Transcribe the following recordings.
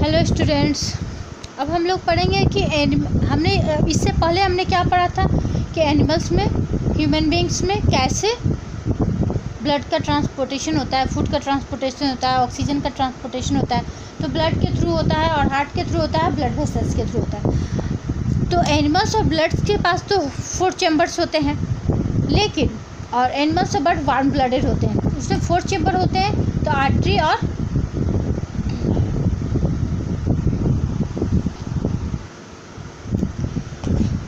Hello students, अब हम लोग पढ़ेंगे कि हमने इससे पहले हमने क्या पढ़ा था कि एनिमल्स में, ह्यूमन बींग्स में कैसे ब्लड का ट्रांसपोर्टेशन होता है, फूड का ट्रांसपोर्टेशन होता है, ऑक्सीजन का ट्रांसपोर्टेशन होता है। तो ब्लड के थ्रू होता है और हार्ट के थ्रू होता है, ब्लड वेसल्स के थ्रू होता है। तो एनिमल्स और ब्लड्स के पास तो 4 चैम्बर्स होते हैं, लेकिन और एनिमल्स और बर्ड वार्म ब्लडेड होते हैं, उसमें 4 चैम्बर होते हैं। तो आर्टरी और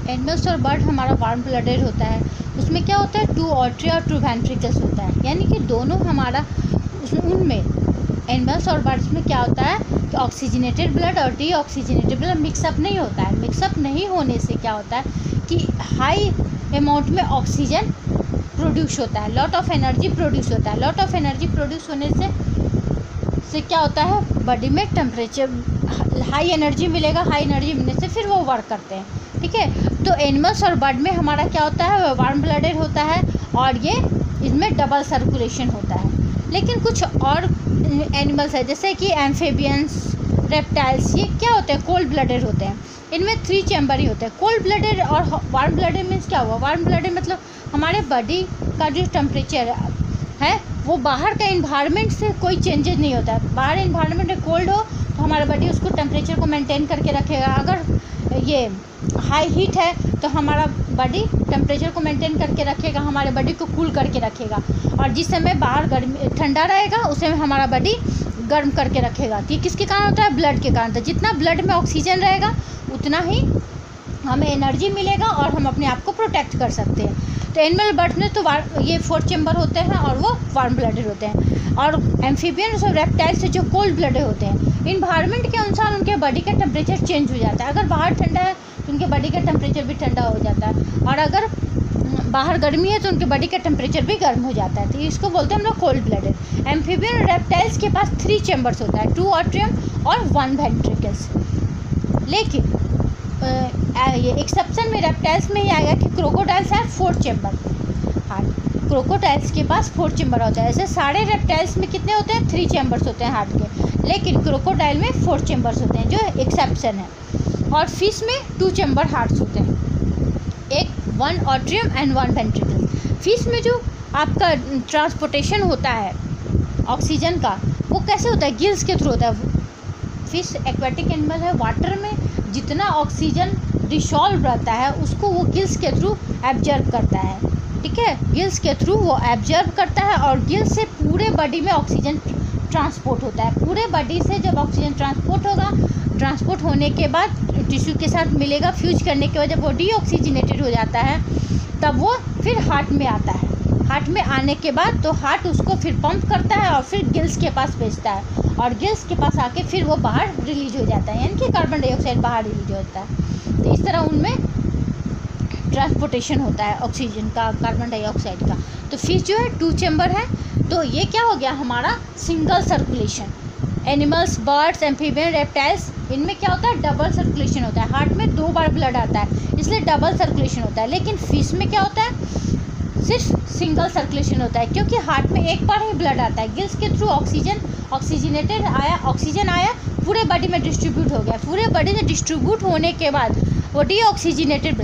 एनिमल्स और बर्ड हमारा वार्म ब्लडेड होता है, उसमें क्या होता है 2 आर्टरी और 2 वेंट्रिकल्स होता है, यानी कि दोनों हमारा उनमें एनिमल्स और बर्ड्स में क्या होता है कि ऑक्सीजनेटेड ब्लड और डीऑक्सीजनेटेड ब्लड मिक्सअप नहीं होता है। मिक्सअप नहीं होने से क्या होता है कि हाई अमाउंट में ऑक्सीजन प्रोड्यूस होता है, लॉट ऑफ एनर्जी प्रोड्यूस होता है। लॉट ऑफ एनर्जी प्रोड्यूस होने से क्या होता है, बॉडी में टेम्परेचर हाई एनर्जी मिलेगा, हाई एनर्जी मिलने से फिर वो वर्क करते हैं। ठीक है, तो एनिमल्स और बर्ड में हमारा क्या होता है, वार्म ब्लडेड होता है और ये इसमें डबल सर्कुलेशन होता है। लेकिन कुछ और एनिमल्स है जैसे कि एम्फीबियंस, रेप्टाइल्स, ये क्या होते हैं, कोल्ड ब्लडेड होते हैं। इनमें 3 चैम्बर ही होते हैं। कोल्ड ब्लडेड और वार्म ब्लडेड मीन्स क्या हुआ, वार्म ब्लडेड मतलब हमारे बॉडी का जो टेम्परेचर है वो बाहर का इन्वायरमेंट से कोई चेंजेस नहीं होता है। बाहर इन्वायरमेंट में कोल्ड हो तो हमारा बॉडी उसको टेम्परेचर को मेंटेन करके रखेगा। अगर ये हाई हीट है तो हमारा बॉडी टेम्परेचर को मेंटेन करके रखेगा, हमारे बॉडी को कूल करके रखेगा। और जिस समय बाहर गर्मी ठंडा रहेगा उस समय हमारा बॉडी गर्म करके रखेगा। तो ये किसके कारण होता है, ब्लड के कारण। तो जितना ब्लड में ऑक्सीजन रहेगा उतना ही हमें एनर्जी मिलेगा और हम अपने आप को प्रोटेक्ट कर सकते हैं। तो एनिमल बर्ड्स में तो ये 4 चैम्बर होते हैं और वो वार्म ब्लडेड होते हैं। और एम्फीबियंस और रेप्टाइल्स जो कोल्ड ब्लडेड होते हैं, इन्वायरमेंट के अनुसार उनके बॉडी का टेम्परेचर चेंज हो जाता है। अगर बाहर ठंडा है तो उनके बॉडी का टेम्परेचर भी ठंडा हो जाता है, और अगर बाहर गर्मी है तो उनके बॉडी का टेम्परेचर भी गर्म हो जाता है। तो इसको बोलते हैं हम लोग कोल्ड ब्लडेड। एम्फीबियन और रेप्टाइल्स के पास 3 चैम्बर्स होता है, 2 आर्ट्रियम और 1 वेंट्रिकल्स। लेकिन ये एक्सेप्शन में रेप्टाइल्स में ही आएगा कि क्रोकोडाइल्स है 4 चैम्बर। हाँ, क्रोकोडाइल्स के पास 4 चैम्बर होता है। ऐसे सारे रेप्टाइल्स में कितने होते हैं, 3 चैम्बर्स होते हैं हार्ट के, लेकिन क्रोकोडाइल में 4 चैम्बर्स होते हैं, जो एक्सेप्शन है। और फिश में 2 चैम्बर हार्ट्स होते हैं, 1 आर्ट्रियम एंड 1 वेंट्रिकल। फिश में जो आपका ट्रांसपोर्टेशन होता है ऑक्सीजन का, वो कैसे होता है, गिल्स के थ्रू होता है। फिश एक्वेटिक एनिमल है, वाटर में जितना ऑक्सीजन डिसॉल्व रहता है उसको वो गिल्स के थ्रू एब्जर्व करता है। ठीक है, गिल्स के थ्रू वो एब्जर्व करता है और गिल्स से पूरे बॉडी में ऑक्सीजन ट्रांसपोर्ट होता है। पूरे बॉडी से जब ऑक्सीजन ट्रांसपोर्ट होगा, ट्रांसपोर्ट होने के बाद टिश्यू के साथ मिलेगा, फ्यूज करने के बाद जब वो डीऑक्सीजनेटेड हो जाता है तब वो फिर हार्ट में आता है। हार्ट में आने के बाद तो हार्ट उसको फिर पंप करता है और फिर गिल्स के पास भेजता है, और गिल्स के पास आके फिर वो बाहर रिलीज हो जाता है, यानी कि कार्बन डाइऑक्साइड बाहर रिलीज होता है। तो इस तरह उनमें ट्रांसपोर्टेशन होता है ऑक्सीजन का, कार्बन डाइऑक्साइड का। तो फिश जो है 2 चैम्बर है, तो ये क्या हो गया हमारा single circulation. Animals, birds, amphibian, reptiles, इनमें क्या होता है, डबल सर्कुलेशन होता है। हार्ट में 2 बार ब्लड आता है इसलिए डबल सर्कुलेशन होता है, लेकिन फिश में क्या होता है, सिर्फ सिंगल सर्कुलेशन होता है, क्योंकि हार्ट में एक बार ही ब्लड आता है। गिल्स के थ्रू ऑक्सीजनेटेड आया, ऑक्सीजन आया, पूरे बॉडी में डिस्ट्रीब्यूट हो गया। पूरे बॉडी में डिस्ट्रीब्यूट होने के बाद वो डीऑक्सीजनेटेड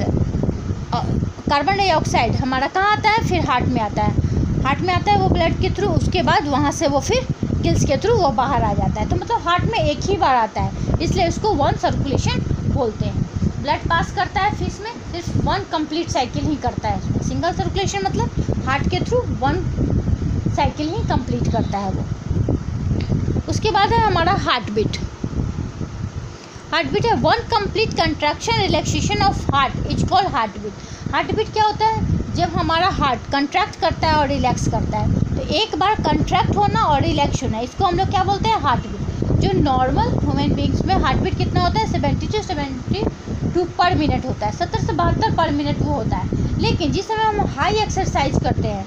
कार्बन डाइऑक्साइड हमारा कहाँ आता है, फिर हार्ट में आता है। हार्ट में आता है वो ब्लड के थ्रू, उसके बाद वहाँ से वो फिर गिल्स के थ्रू वो बाहर आ जाता है। तो मतलब हार्ट में एक ही बार आता है, इसलिए उसको 1 सर्कुलेशन बोलते हैं। ब्लड पास करता है फिश में सिर्फ 1 कंप्लीट साइकिल ही करता है। इसमें सिंगल सर्कुलेशन मतलब हार्ट के थ्रू 1 साइकिल ही कंप्लीट करता है वो। उसके बाद है हमारा हार्ट बीट। हार्ट बीट है 1 complete contraction relaxation of heart is called heart beat. Heart beat क्या होता है, जब हमारा हार्ट कंट्रैक्ट करता है और रिलैक्स करता है, तो एक बार कंट्रैक्ट होना और रिलैक्स होना, इसको हम लोग क्या बोलते हैं, हार्ट बीट। जो नॉर्मल ह्यूमन बींग्स में हार्ट बीट कितना होता है, 70 से 72 पर मिनट होता है, 70 से 72 पर मिनट वो होता है। लेकिन जिस समय हम हाई एक्सरसाइज करते हैं,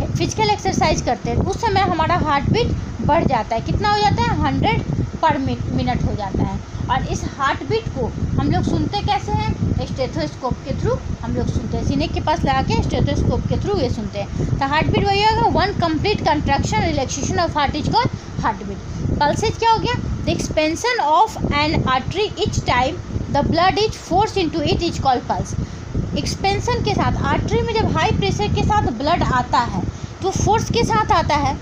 फिजिकल एक्सरसाइज करते हैं, उस समय हमारा हार्ट बीट बढ़ जाता है। कितना हो जाता है, 100 पर मिनट हो जाता है। और इस हार्ट बीट को हम लोग सुनते कैसे हैं, स्टेथोस्कोप के थ्रू हम लोग सुनते हैं। सीने के पास लगा के स्टेथोस्कोप के थ्रू ये सुनते हैं। तो हार्ट बीट वही होगा, 1 complete contraction relaxation of heart is called heart beat. Pulses क्या हो गया, the expansion of an artery each time the blood is force into it is called pulse. Expansion के साथ आर्टरी में जब हाई प्रेशर के साथ ब्लड आता है तो फोर्स के साथ आता है,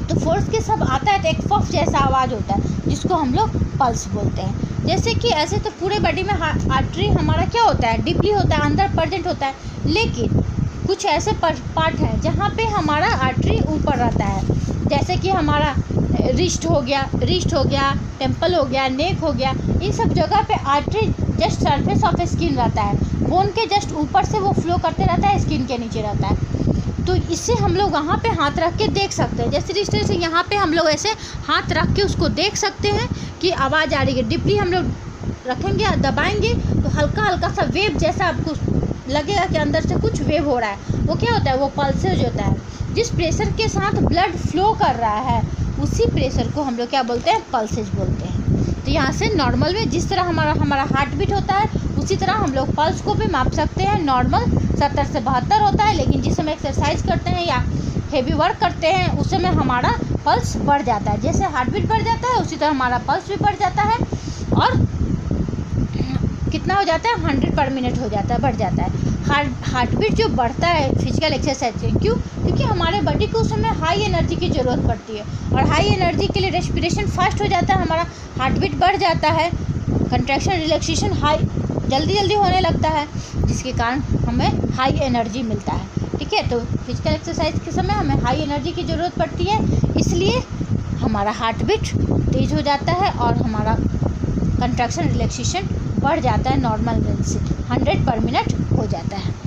तो फोर्स के साथ आता है तो एक पफ जैसा आवाज़ होता है जिसको हम लोग पल्स बोलते हैं। जैसे कि ऐसे तो पूरे बॉडी में आर्टरी हमारा क्या होता है, डीपली होता है, अंदर प्रेजेंट होता है, लेकिन कुछ ऐसे पार्ट हैं जहाँ पे हमारा आर्टरी ऊपर रहता है, जैसे कि हमारा रिस्ट हो गया, टेम्पल हो गया, नेक हो गया, इन सब जगह पे artery just surface of skin रहता है, बोन के जस्ट ऊपर से वो फ्लो करते रहता है, स्किन के नीचे रहता है। तो इससे हम लोग वहाँ पे हाथ रख के देख सकते हैं, जैसे रिस्ट से यहाँ पे हम लोग ऐसे हाथ रख के उसको देख सकते हैं कि आवाज़ आ रही है। डीपली हम लोग रखेंगे, दबाएंगे तो हल्का हल्का सा वेव जैसा आपको लगेगा कि अंदर से कुछ वेव हो रहा है, वो क्या होता है, वो पल्सेज होता है। जिस प्रेशर के साथ ब्लड फ्लो कर रहा है उसी प्रेशर को हम लोग क्या बोलते हैं, पल्सेज बोलते हैं। तो यहाँ से नॉर्मल में जिस तरह हमारा हार्ट बीट होता है उसी तरह हम लोग पल्स को भी माप सकते हैं। नॉर्मल 70 से 72 होता है, लेकिन जिस समय एक्सरसाइज करते हैं या हेवी वर्क करते हैं उस समय हमारा पल्स बढ़ जाता है। जैसे हार्ट बीट बढ़ जाता है उसी तरह हमारा पल्स भी बढ़ जाता है और कितना हो जाता है, 100 पर मिनट हो जाता है, बढ़ जाता है। हार्ट बीट जो बढ़ता है फिजिकल एक्सरसाइज से, क्यों, क्योंकि हमारे बॉडी को उस समय हाई एनर्जी की ज़रूरत पड़ती है और हाई एनर्जी के लिए रेस्पिरेशन फास्ट हो जाता है, हमारा हार्ट बीट बढ़ जाता है, कंट्रैक्शन रिलैक्सेशन हाई जल्दी होने लगता है, जिसके कारण हमें हाई एनर्जी मिलता है। ठीक है, तो फिजिकल एक्सरसाइज के समय हमें हाई एनर्जी की ज़रूरत पड़ती है, इसलिए हमारा हार्ट बीट तेज़ हो जाता है और हमारा कंट्रैक्शन रिलैक्सेशन बढ़ जाता है, नॉर्मल रेंज से 100 पर मिनट हो जाता है।